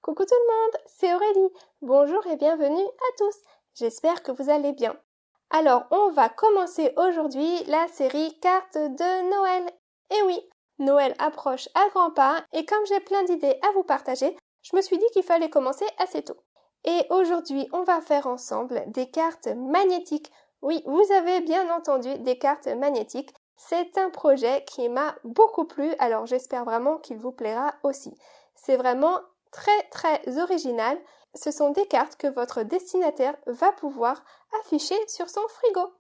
Coucou tout le monde, c'est Aurélie. Bonjour et bienvenue à tous. J'espère que vous allez bien. Alors, on va commencer aujourd'hui la série cartes de Noël. Et oui, Noël approche à grands pas et comme j'ai plein d'idées à vous partager, je me suis dit qu'il fallait commencer assez tôt. Et aujourd'hui, on va faire ensemble des cartes magnétiques. Oui, vous avez bien entendu, des cartes magnétiques. C'est un projet qui m'a beaucoup plu, alors j'espère vraiment qu'il vous plaira aussi. C'est vraiment très original. Ce sont des cartes que votre destinataire va pouvoir afficher sur son frigo.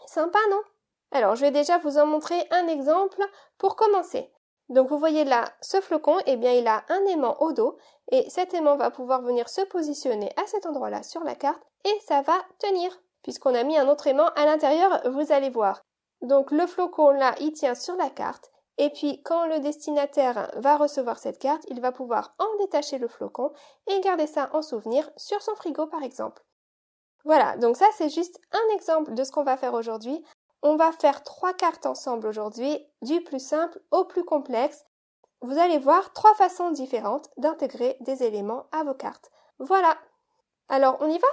Sympa, non? Alors, je vais déjà vous en montrer un exemple pour commencer. Donc, vous voyez là, ce flocon, eh bien, il a un aimant au dos et cet aimant va pouvoir venir se positionner à cet endroit-là sur la carte et ça va tenir. Puisqu'on a mis un autre aimant à l'intérieur, vous allez voir. Donc, le flocon là, il tient sur la carte. Et puis, quand le destinataire va recevoir cette carte, il va pouvoir en détacher le flocon et garder ça en souvenir sur son frigo, par exemple. Voilà, donc ça, c'est juste un exemple de ce qu'on va faire aujourd'hui. On va faire 3 cartes ensemble aujourd'hui, du plus simple au plus complexe. Vous allez voir 3 façons différentes d'intégrer des éléments à vos cartes. Voilà. Alors, on y va?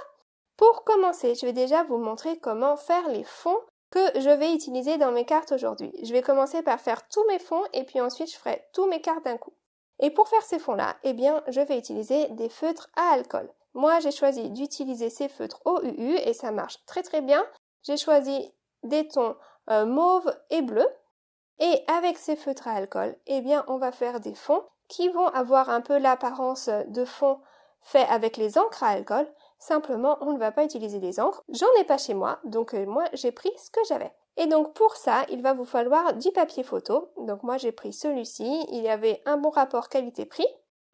Pour commencer, je vais déjà vous montrer comment faire les fonds que je vais utiliser dans mes cartes aujourd'hui. Je vais commencer par faire tous mes fonds et puis ensuite je ferai tous mes cartes d'un coup. Et pour faire ces fonds-là, eh bien, je vais utiliser des feutres à alcool. Moi, j'ai choisi d'utiliser ces feutres OUU et ça marche très bien. J'ai choisi des tons mauve et bleu. Et avec ces feutres à alcool, eh bien, on va faire des fonds qui vont avoir un peu l'apparence de fonds faits avec les encres à alcool. Simplement, on ne va pas utiliser les encres. J'en ai pas chez moi, donc moi, j'ai pris ce que j'avais. Et donc, pour ça, il va vous falloir du papier photo. Donc, moi, j'ai pris celui-ci. Il y avait un bon rapport qualité-prix.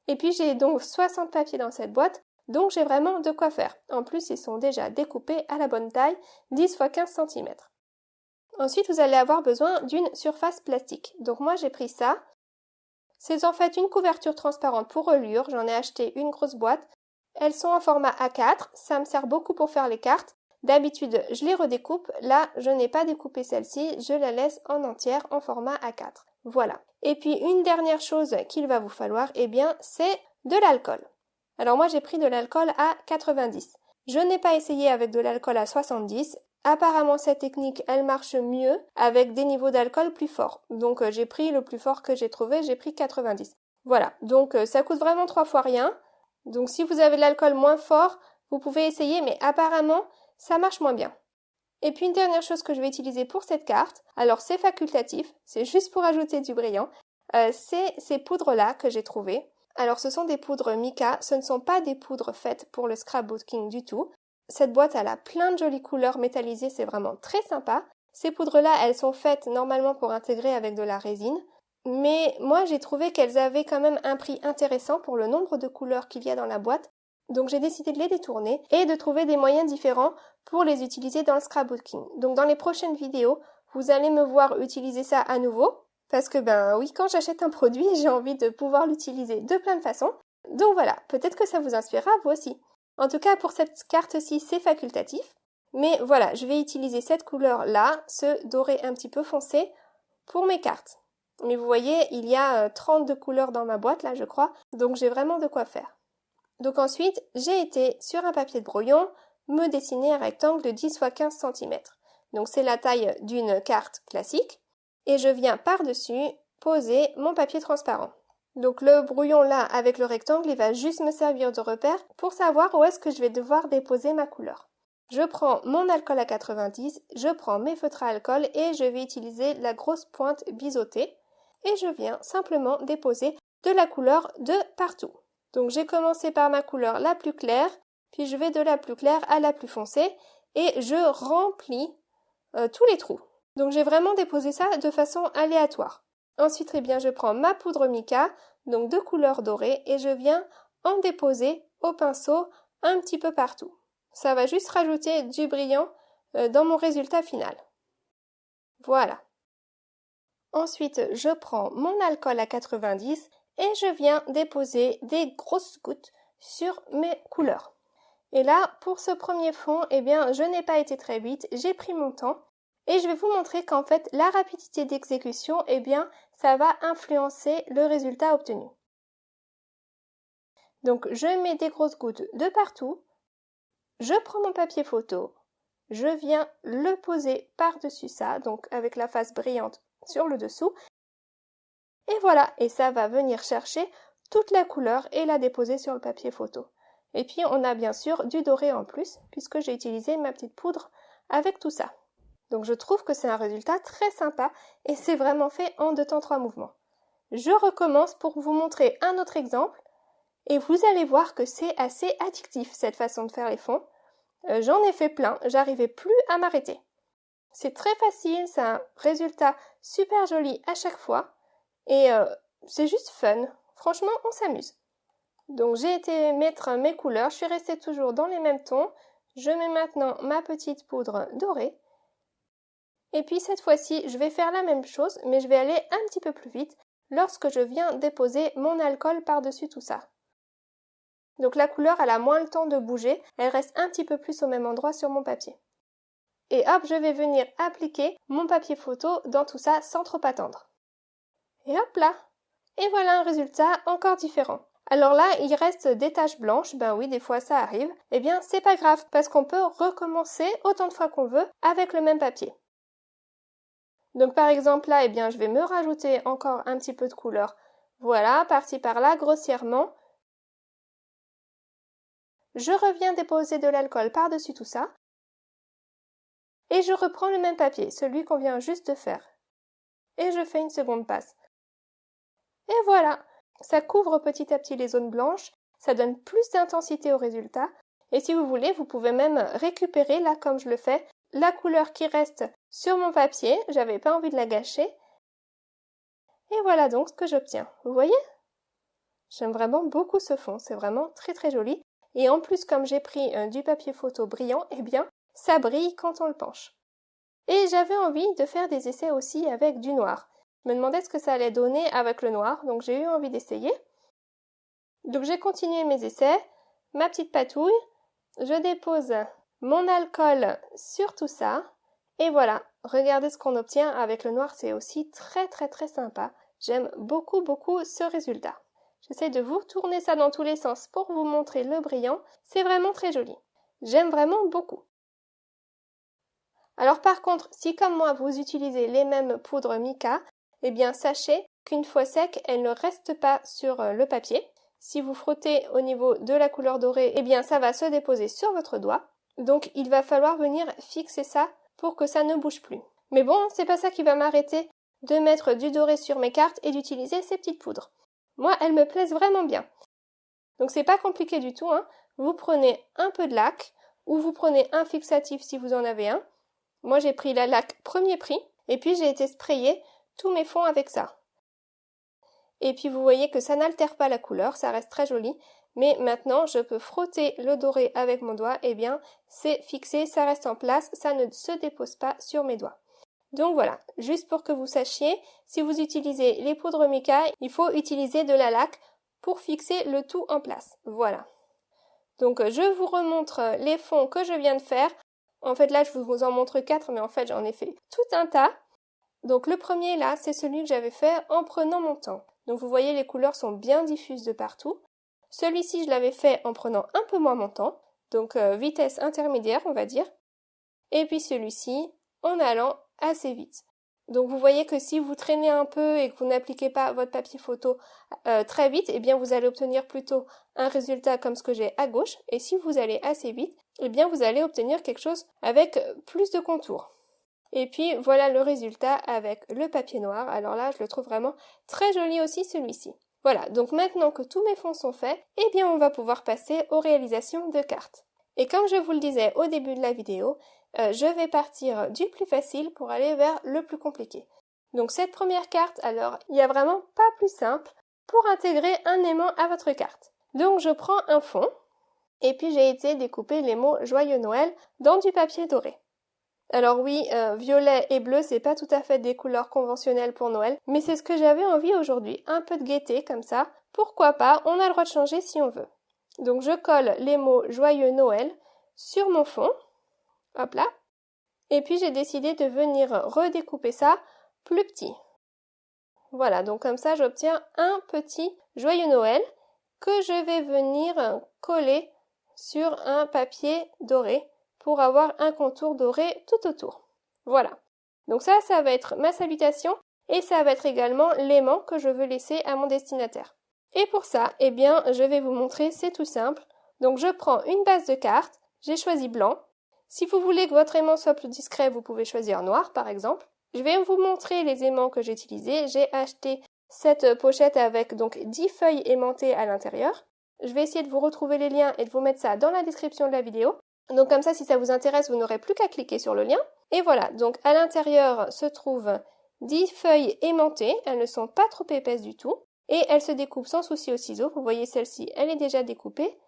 Et puis, j'ai donc 60 papiers dans cette boîte. Donc, j'ai vraiment de quoi faire. En plus, ils sont déjà découpés à la bonne taille, 10 x 15 cm. Ensuite, vous allez avoir besoin d'une surface plastique. Donc moi, j'ai pris ça. C'est en fait une couverture transparente pour reliure. J'en ai acheté une grosse boîte. Elles sont en format A4. Ça me sert beaucoup pour faire les cartes. D'habitude, je les redécoupe. Là, je n'ai pas découpé celle-ci. Je la laisse en entière en format A4. Voilà. Et puis, une dernière chose qu'il va vous falloir, eh bien, c'est de l'alcool. Alors moi, j'ai pris de l'alcool à 90. Je n'ai pas essayé avec de l'alcool à 70. Apparemment, cette technique, elle marche mieux avec des niveaux d'alcool plus forts. Donc, j'ai pris le plus fort que j'ai trouvé, j'ai pris 90. Voilà, donc ça coûte vraiment 3 fois rien. Donc, si vous avez de l'alcool moins fort, vous pouvez essayer, mais apparemment, ça marche moins bien. Et puis, une dernière chose que je vais utiliser pour cette carte, alors c'est facultatif, c'est juste pour ajouter du brillant, c'est ces poudres-là que j'ai trouvées. Alors, ce sont des poudres mica, ce ne sont pas des poudres faites pour le scrapbooking du tout. Cette boîte, elle a plein de jolies couleurs métallisées, c'est vraiment très sympa. Ces poudres-là, elles sont faites normalement pour intégrer avec de la résine. Mais moi, j'ai trouvé qu'elles avaient quand même un prix intéressant pour le nombre de couleurs qu'il y a dans la boîte. Donc j'ai décidé de les détourner et de trouver des moyens différents pour les utiliser dans le scrapbooking. Donc dans les prochaines vidéos, vous allez me voir utiliser ça à nouveau. Parce que oui, quand j'achète un produit, j'ai envie de pouvoir l'utiliser de plein de façons. Donc voilà, peut-être que ça vous inspirera vous aussi. En tout cas, pour cette carte-ci, c'est facultatif. Mais voilà, je vais utiliser cette couleur-là, ce doré un petit peu foncé, pour mes cartes. Mais vous voyez, il y a 32 couleurs dans ma boîte, là, je crois. Donc j'ai vraiment de quoi faire. Donc ensuite, j'ai été sur un papier de brouillon, me dessiner un rectangle de 10 x 15 cm. Donc c'est la taille d'une carte classique. Et je viens par-dessus poser mon papier transparent. Donc le brouillon là avec le rectangle, il va juste me servir de repère pour savoir où est-ce que je vais devoir déposer ma couleur. Je prends mon alcool à 90, je prends mes feutres à alcool et je vais utiliser la grosse pointe biseautée et je viens simplement déposer de la couleur de partout. Donc j'ai commencé par ma couleur la plus claire, puis je vais de la plus claire à la plus foncée et je remplis tous les trous. Donc j'ai vraiment déposé ça de façon aléatoire. Ensuite, je prends ma poudre mica, donc de couleur dorée, et je viens en déposer au pinceau un petit peu partout. Ça va juste rajouter du brillant dans mon résultat final. Voilà. Ensuite, je prends mon alcool à 90 et je viens déposer des grosses gouttes sur mes couleurs. Et là, pour ce premier fond, je n'ai pas été très vite, j'ai pris mon temps. Et je vais vous montrer qu'en fait, la rapidité d'exécution, ça va influencer le résultat obtenu. Donc je mets des grosses gouttes de partout, je prends mon papier photo, je viens le poser par-dessus ça, donc avec la face brillante sur le dessous, et voilà, et ça va venir chercher toute la couleur et la déposer sur le papier photo. Et puis on a bien sûr du doré en plus, puisque j'ai utilisé ma petite poudre avec tout ça. Donc je trouve que c'est un résultat très sympa et c'est vraiment fait en 2 temps 3 mouvements. Je recommence pour vous montrer un autre exemple et vous allez voir que c'est assez addictif cette façon de faire les fonds. J'en ai fait plein, j'arrivais plus à m'arrêter. C'est très facile, c'est un résultat super joli à chaque fois et c'est juste fun. Franchement, on s'amuse. Donc j'ai été mettre mes couleurs, je suis restée toujours dans les mêmes tons. Je mets maintenant ma petite poudre dorée. Et puis cette fois-ci, je vais faire la même chose, mais je vais aller un petit peu plus vite lorsque je viens déposer mon alcool par-dessus tout ça. Donc la couleur, elle a moins le temps de bouger, elle reste un petit peu plus au même endroit sur mon papier. Et hop, je vais venir appliquer mon papier photo dans tout ça sans trop attendre. Et hop là! Et voilà un résultat encore différent. Alors là, il reste des taches blanches, ben oui, des fois ça arrive. Eh bien, c'est pas grave, parce qu'on peut recommencer autant de fois qu'on veut avec le même papier. Donc par exemple là, eh bien, je vais me rajouter encore un petit peu de couleur. Voilà, par-ci par-là, grossièrement. Je reviens déposer de l'alcool par-dessus tout ça. Et je reprends le même papier, celui qu'on vient juste de faire. Et je fais une seconde passe. Et voilà, ça couvre petit à petit les zones blanches, ça donne plus d'intensité au résultat. Et si vous voulez, vous pouvez même récupérer, là comme je le fais, la couleur qui reste sur mon papier, j'avais pas envie de la gâcher. Et voilà donc ce que j'obtiens. Vous voyez? J'aime vraiment beaucoup ce fond, c'est vraiment très très joli. Et en plus, comme j'ai pris du papier photo brillant, eh bien, ça brille quand on le penche. Et j'avais envie de faire des essais aussi avec du noir. Je me demandais ce que ça allait donner avec le noir, donc j'ai eu envie d'essayer. Donc j'ai continué mes essais, ma petite patouille, je dépose mon alcool sur tout ça, et voilà, regardez ce qu'on obtient avec le noir, c'est aussi très très très sympa. J'aime beaucoup beaucoup ce résultat. J'essaie de vous tourner ça dans tous les sens pour vous montrer le brillant, c'est vraiment très joli. J'aime vraiment beaucoup. Alors par contre, si comme moi vous utilisez les mêmes poudres mica, eh bien sachez qu'une fois sec, elle ne reste pas sur le papier. Si vous frottez au niveau de la couleur dorée, eh bien ça va se déposer sur votre doigt. Donc il va falloir venir fixer ça pour que ça ne bouge plus. Mais bon, c'est pas ça qui va m'arrêter de mettre du doré sur mes cartes et d'utiliser ces petites poudres. Moi, elles me plaisent vraiment bien. Donc c'est pas compliqué du tout, hein. Vous prenez un peu de lac ou vous prenez un fixatif si vous en avez un. Moi j'ai pris la lac premier prix et puis j'ai été sprayer tous mes fonds avec ça. Et puis vous voyez que ça n'altère pas la couleur, ça reste très joli. Mais maintenant je peux frotter le doré avec mon doigt, et bien c'est fixé, ça reste en place, ça ne se dépose pas sur mes doigts. Donc voilà, juste pour que vous sachiez, si vous utilisez les poudres mica, il faut utiliser de la laque pour fixer le tout en place. Voilà. Donc je vous remontre les fonds que je viens de faire. En fait là je vous en montre 4, mais en fait j'en ai fait tout un tas. Donc le premier là, c'est celui que j'avais fait en prenant mon temps. Donc vous voyez les couleurs sont bien diffuses de partout. Celui-ci je l'avais fait en prenant un peu moins mon temps, donc vitesse intermédiaire on va dire. Et puis celui-ci en allant assez vite. Donc vous voyez que si vous traînez un peu et que vous n'appliquez pas votre papier photo très vite, eh bien vous allez obtenir plutôt un résultat comme ce que j'ai à gauche. Et si vous allez assez vite, eh bien vous allez obtenir quelque chose avec plus de contours. Et puis voilà le résultat avec le papier noir. Alors là, je le trouve vraiment très joli aussi celui-ci. Voilà, donc maintenant que tous mes fonds sont faits, eh bien on va pouvoir passer aux réalisations de cartes. Et comme je vous le disais au début de la vidéo, je vais partir du plus facile pour aller vers le plus compliqué. Donc cette première carte, alors il n'y a vraiment pas plus simple pour intégrer un aimant à votre carte. Donc je prends un fond et puis j'ai été découper les mots Joyeux Noël dans du papier doré. Alors oui, violet et bleu, c'est pas tout à fait des couleurs conventionnelles pour Noël, mais c'est ce que j'avais envie aujourd'hui, un peu de gaieté comme ça. Pourquoi pas, on a le droit de changer si on veut. Donc je colle les mots Joyeux Noël sur mon fond, hop là, et puis j'ai décidé de venir redécouper ça plus petit. Voilà, donc comme ça j'obtiens un petit Joyeux Noël, que je vais venir coller sur un papier doré pour avoir un contour doré tout autour. Voilà. Donc ça va être ma salutation et ça va être également l'aimant que je veux laisser à mon destinataire. Et pour ça, eh bien, je vais vous montrer, c'est tout simple. Donc je prends une base de carte, j'ai choisi blanc. Si vous voulez que votre aimant soit plus discret, vous pouvez choisir noir par exemple. Je vais vous montrer les aimants que j'ai utilisés. J'ai acheté cette pochette avec donc 10 feuilles aimantées à l'intérieur. Je vais essayer de vous retrouver les liens et de vous mettre ça dans la description de la vidéo. Donc comme ça, si ça vous intéresse, vous n'aurez plus qu'à cliquer sur le lien. Et voilà, donc à l'intérieur se trouvent 10 feuilles aimantées. Elles ne sont pas trop épaisses du tout. Et elles se découpent sans souci au ciseau. Vous voyez celle-ci, elle est déjà découpée.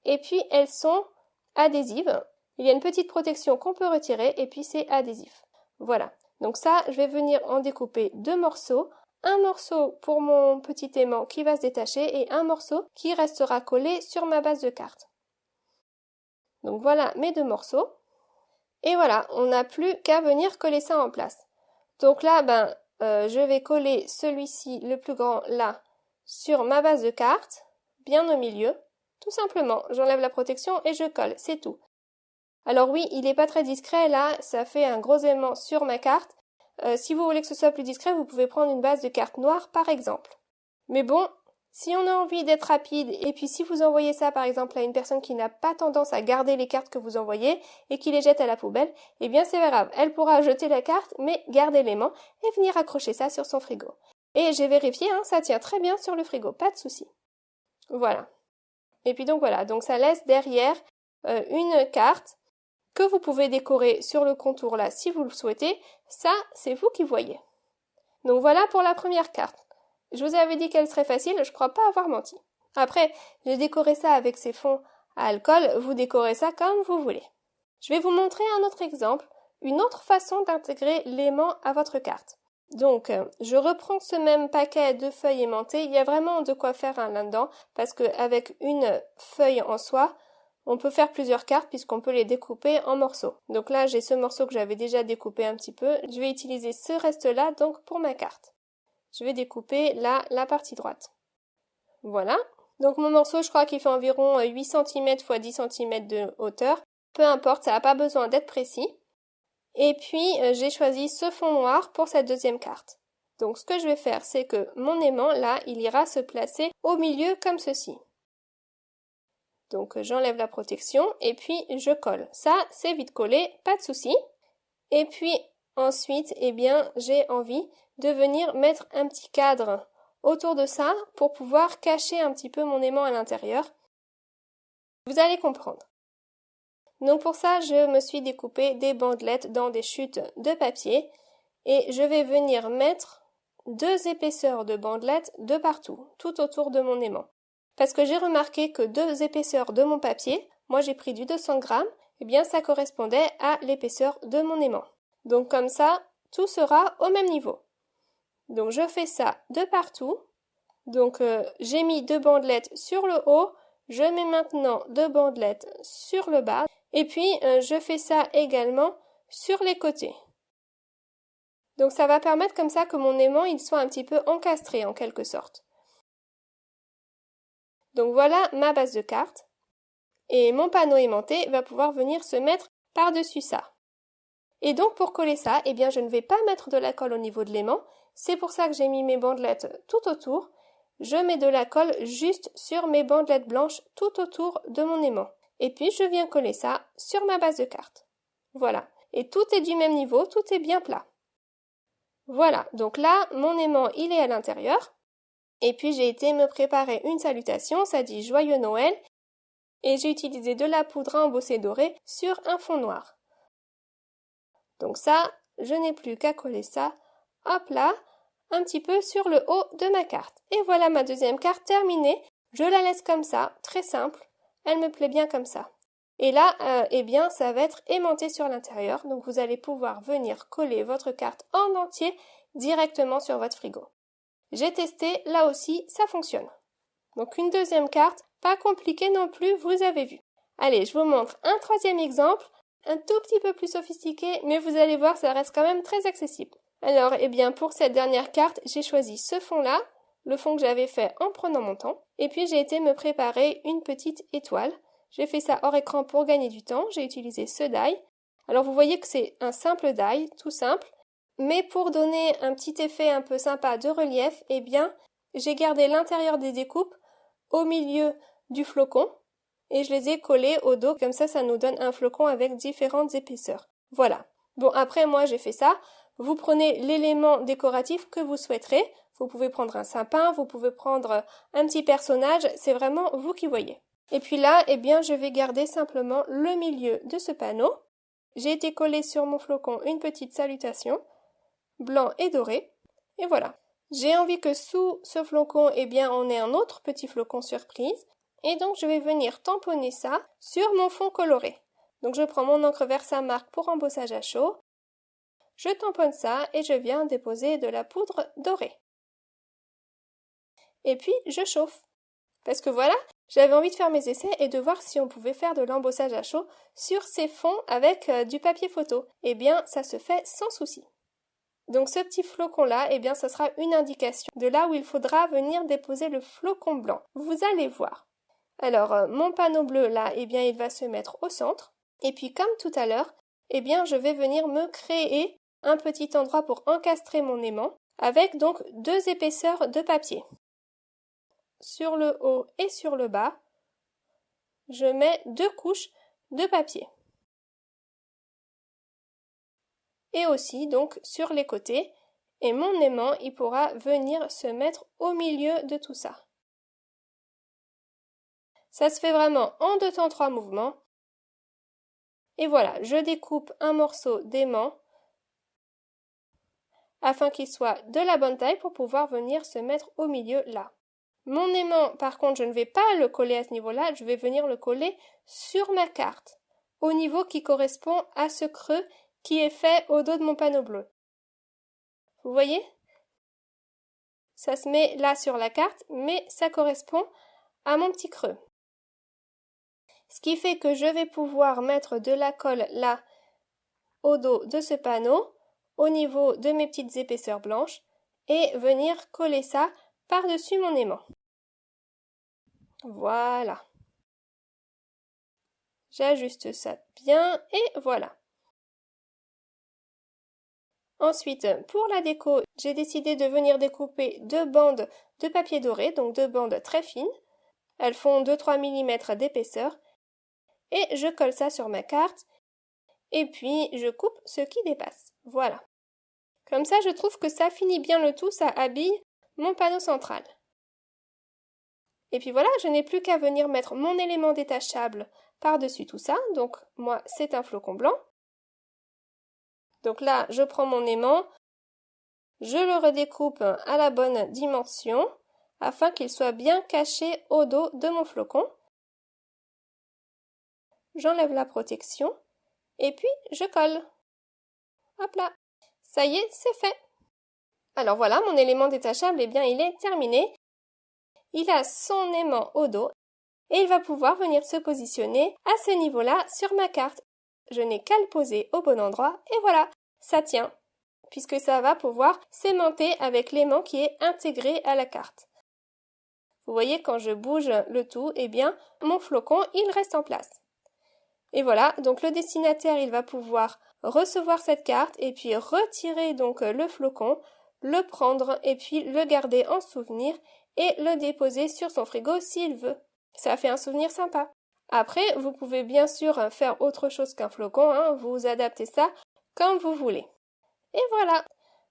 Et puis elles sont adhésives. Il y a une petite protection qu'on peut retirer et puis c'est adhésif. Voilà. Donc ça, je vais venir en découper 2 morceaux. Un morceau pour mon petit aimant qui va se détacher et un morceau qui restera collé sur ma base de carte. Donc voilà mes 2 morceaux. Et voilà, on n'a plus qu'à venir coller ça en place. Donc là, je vais coller celui-ci, le plus grand, là, sur ma base de carte, bien au milieu. Tout simplement, j'enlève la protection et je colle, c'est tout. Alors oui, il n'est pas très discret, là, ça fait un gros aimant sur ma carte. Si vous voulez que ce soit plus discret, vous pouvez prendre une base de carte noire, par exemple. Mais bon, si on a envie d'être rapide, et puis si vous envoyez ça, par exemple, à une personne qui n'a pas tendance à garder les cartes que vous envoyez, et qui les jette à la poubelle, eh bien c'est pas grave, elle pourra jeter la carte, mais garder l'aimant, et venir accrocher ça sur son frigo. Et j'ai vérifié, hein, ça tient très bien sur le frigo, pas de souci. Voilà. Et puis donc voilà, donc ça laisse derrière une carte que vous pouvez décorer sur le contour là si vous le souhaitez. Ça, c'est vous qui voyez. Donc voilà pour la première carte. Je vous avais dit qu'elle serait facile, je crois pas avoir menti. Après, j'ai décoré ça avec ces fonds à alcool, vous décorez ça comme vous voulez. Je vais vous montrer un autre exemple, une autre façon d'intégrer l'aimant à votre carte. Donc, je reprends ce même paquet de feuilles aimantées. Il y a vraiment de quoi faire là-dedans, parce qu'avec une feuille en soie, on peut faire plusieurs cartes puisqu'on peut les découper en morceaux. Donc là, j'ai ce morceau que j'avais déjà découpé un petit peu. Je vais utiliser ce reste-là donc pour ma carte. Je vais découper là la partie droite. Voilà. Donc mon morceau, je crois qu'il fait environ 8 cm x 10 cm de hauteur. Peu importe, ça n'a pas besoin d'être précis. Et puis, j'ai choisi ce fond noir pour cette deuxième carte. Donc, ce que je vais faire, c'est que mon aimant, là, il ira se placer au milieu comme ceci. Donc, j'enlève la protection et puis je colle. Ça, c'est vite collé, pas de souci. Et puis, ensuite, eh bien, j'ai envie de venir mettre un petit cadre autour de ça pour pouvoir cacher un petit peu mon aimant à l'intérieur. Vous allez comprendre. Donc pour ça, je me suis découpé des bandelettes dans des chutes de papier et je vais venir mettre 2 épaisseurs de bandelettes de partout, tout autour de mon aimant. Parce que j'ai remarqué que 2 épaisseurs de mon papier, moi j'ai pris du 200 grammes, eh bien ça correspondait à l'épaisseur de mon aimant. Donc comme ça, tout sera au même niveau. Donc je fais ça de partout. Donc j'ai mis 2 bandelettes sur le haut, je mets maintenant 2 bandelettes sur le bas. Et puis, je fais ça également sur les côtés. Donc, ça va permettre comme ça que mon aimant, il soit un petit peu encastré en quelque sorte. Donc, voilà ma base de carte. Et mon panneau aimanté va pouvoir venir se mettre par-dessus ça. Et donc, pour coller ça, eh bien, je ne vais pas mettre de la colle au niveau de l'aimant. C'est pour ça que j'ai mis mes bandelettes tout autour. Je mets de la colle juste sur mes bandelettes blanches tout autour de mon aimant. Et puis, je viens coller ça sur ma base de carte. Voilà. Et tout est du même niveau, tout est bien plat. Voilà. Donc là, mon aimant, il est à l'intérieur. Et puis, j'ai été me préparer une salutation. Ça dit Joyeux Noël. Et j'ai utilisé de la poudre à embosser dorée sur un fond noir. Donc ça, je n'ai plus qu'à coller ça, hop là, un petit peu sur le haut de ma carte. Et voilà ma deuxième carte terminée. Je la laisse comme ça, très simple. Elle me plaît bien comme ça. Et là, eh bien, ça va être aimanté sur l'intérieur. Donc, vous allez pouvoir venir coller votre carte en entier directement sur votre frigo. J'ai testé, là aussi, ça fonctionne. Donc, une deuxième carte, pas compliquée non plus, vous avez vu. Allez, je vous montre un troisième exemple, un tout petit peu plus sophistiqué, mais vous allez voir, ça reste quand même très accessible. Alors, eh bien, pour cette dernière carte, j'ai choisi ce fond-là. le fond que j'avais fait en prenant mon temps. Et puis j'ai été me préparer une petite étoile. J'ai fait ça hors écran pour gagner du temps. J'ai utilisé ce die. Alors vous voyez que c'est un simple die, tout simple. Mais pour donner un petit effet un peu sympa de relief, eh bien, j'ai gardé l'intérieur des découpes au milieu du flocon et je les ai collés au dos. Comme ça nous donne un flocon avec différentes épaisseurs. Voilà. Bon, après, moi, j'ai fait ça. Vous prenez l'élément décoratif que vous souhaiterez. Vous pouvez prendre un sapin, vous pouvez prendre un petit personnage. C'est vraiment vous qui voyez. Et puis là, eh bien, je vais garder simplement le milieu de ce panneau. J'ai été collé sur mon flocon une petite salutation, blanc et doré. Et voilà. J'ai envie que sous ce flocon, eh bien, on ait un autre petit flocon surprise. Et donc, je vais venir tamponner ça sur mon fond coloré. Donc, je prends mon encre Versamark pour embossage à chaud. Je tamponne ça et je viens déposer de la poudre dorée. Et puis, je chauffe. Parce que voilà, j'avais envie de faire mes essais et de voir si on pouvait faire de l'embossage à chaud sur ces fonds avec du papier photo. Eh bien, ça se fait sans souci. Donc ce petit flocon-là, eh bien, ça sera une indication de là où il faudra venir déposer le flocon blanc. Vous allez voir. Alors, mon panneau bleu, là, eh bien, il va se mettre au centre. Et puis, comme tout à l'heure, eh bien, je vais venir me créer un petit endroit pour encastrer mon aimant avec donc 2 épaisseurs de papier. Sur le haut et sur le bas, je mets 2 couches de papier. Et aussi donc sur les côtés, et mon aimant il pourra venir se mettre au milieu de tout ça. Ça se fait vraiment en 2 temps 3 mouvements. Et voilà, je découpe un morceau d'aimant afin qu'il soit de la bonne taille pour pouvoir venir se mettre au milieu là. Mon aimant, par contre, je ne vais pas le coller à ce niveau-là, je vais venir le coller sur ma carte, au niveau qui correspond à ce creux qui est fait au dos de mon panneau bleu. Vous voyez? Ça se met là sur la carte, mais ça correspond à mon petit creux. Ce qui fait que je vais pouvoir mettre de la colle là, au dos de ce panneau, au niveau de mes petites épaisseurs blanches, et venir coller ça par-dessus mon aimant. Voilà. J'ajuste ça bien et voilà. Ensuite, pour la déco, j'ai décidé de venir découper 2 bandes de papier doré, donc 2 bandes très fines. Elles font 2-3 mm d'épaisseur. Et je colle ça sur ma carte. Et puis, je coupe ce qui dépasse. Voilà. Comme ça, je trouve que ça finit bien le tout, ça habille mon panneau central. Et puis voilà, je n'ai plus qu'à venir mettre mon élément détachable par-dessus tout ça. Donc, moi, c'est un flocon blanc. Donc là, je prends mon aimant, je le redécoupe à la bonne dimension afin qu'il soit bien caché au dos de mon flocon. J'enlève la protection et puis je colle. Hop là, ça y est, c'est fait. Alors voilà, mon élément détachable, eh bien, il est terminé. Il a son aimant au dos et il va pouvoir venir se positionner à ce niveau-là sur ma carte. Je n'ai qu'à le poser au bon endroit et voilà, ça tient, puisque ça va pouvoir s'aimanter avec l'aimant qui est intégré à la carte. Vous voyez, quand je bouge le tout, eh bien, mon flocon, il reste en place. Et voilà, donc le destinataire, il va pouvoir recevoir cette carte et puis retirer donc le flocon, le prendre et puis le garder en souvenir et le déposer sur son frigo s'il veut. Ça fait un souvenir sympa. Après, vous pouvez bien sûr faire autre chose qu'un flocon, hein, vous adaptez ça comme vous voulez. Et voilà.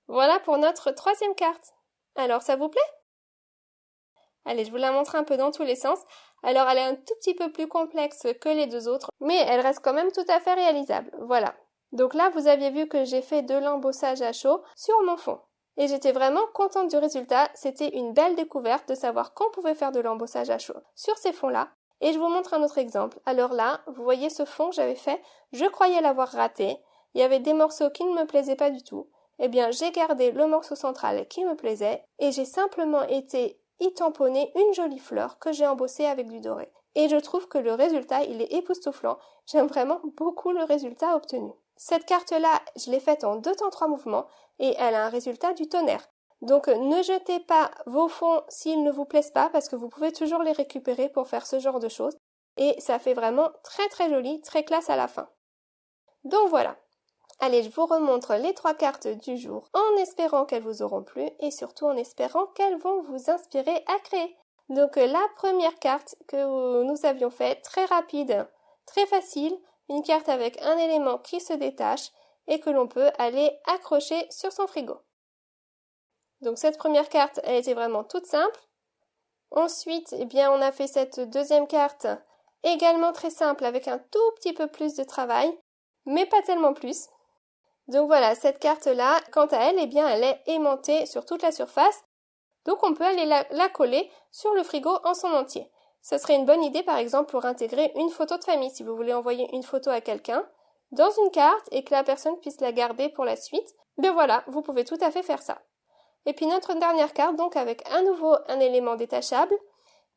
Voilà pour notre 3e carte. Alors, ça vous plaît? Allez, je vous la montre un peu dans tous les sens. Alors, elle est un tout petit peu plus complexe que les 2 autres, mais elle reste quand même tout à fait réalisable. Voilà. Donc là, vous aviez vu que j'ai fait de l'embossage à chaud sur mon fond. Et j'étais vraiment contente du résultat. C'était une belle découverte de savoir qu'on pouvait faire de l'embossage à chaud sur ces fonds-là. Et je vous montre un autre exemple. Alors là, vous voyez ce fond que j'avais fait, je croyais l'avoir raté. Il y avait des morceaux qui ne me plaisaient pas du tout. Eh bien, j'ai gardé le morceau central qui me plaisait et j'ai simplement été y tamponner une jolie fleur que j'ai embossée avec du doré. Et je trouve que le résultat, il est époustouflant. J'aime vraiment beaucoup le résultat obtenu. Cette carte-là, je l'ai faite en 2 temps 3 mouvements et elle a un résultat du tonnerre. Donc ne jetez pas vos fonds s'ils ne vous plaisent pas parce que vous pouvez toujours les récupérer pour faire ce genre de choses. Et ça fait vraiment très très joli, très classe à la fin. Donc voilà. Allez, je vous remontre les 3 cartes du jour en espérant qu'elles vous auront plu et surtout en espérant qu'elles vont vous inspirer à créer. Donc la première carte que nous avions faite, très rapide, très facile, une carte avec un élément qui se détache et que l'on peut aller accrocher sur son frigo. Donc cette première carte, elle était vraiment toute simple. Ensuite, eh bien, on a fait cette deuxième carte également très simple avec un tout petit peu plus de travail, mais pas tellement plus. Donc voilà, cette carte-là, quant à elle, eh bien, elle est aimantée sur toute la surface. Donc on peut aller la coller sur le frigo en son entier. Ce serait une bonne idée par exemple pour intégrer une photo de famille si vous voulez envoyer une photo à quelqu'un dans une carte et que la personne puisse la garder pour la suite. Ben voilà, vous pouvez tout à fait faire ça. Et puis notre dernière carte donc avec à nouveau un élément détachable,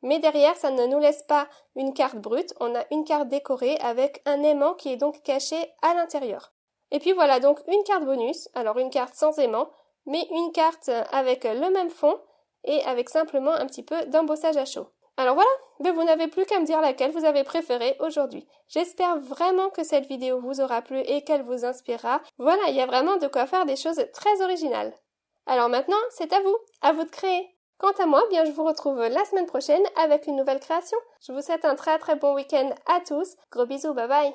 mais derrière ça ne nous laisse pas une carte brute, on a une carte décorée avec un aimant qui est donc caché à l'intérieur. Et puis voilà donc une carte bonus, alors une carte sans aimant, mais une carte avec le même fond et avec simplement un petit peu d'embossage à chaud. Alors voilà, ben vous n'avez plus qu'à me dire laquelle vous avez préférée aujourd'hui. J'espère vraiment que cette vidéo vous aura plu et qu'elle vous inspirera. Voilà, il y a vraiment de quoi faire des choses très originales. Alors maintenant, c'est à vous de créer. Quant à moi, bien je vous retrouve la semaine prochaine avec une nouvelle création. Je vous souhaite un très très bon week-end à tous. Gros bisous, bye bye.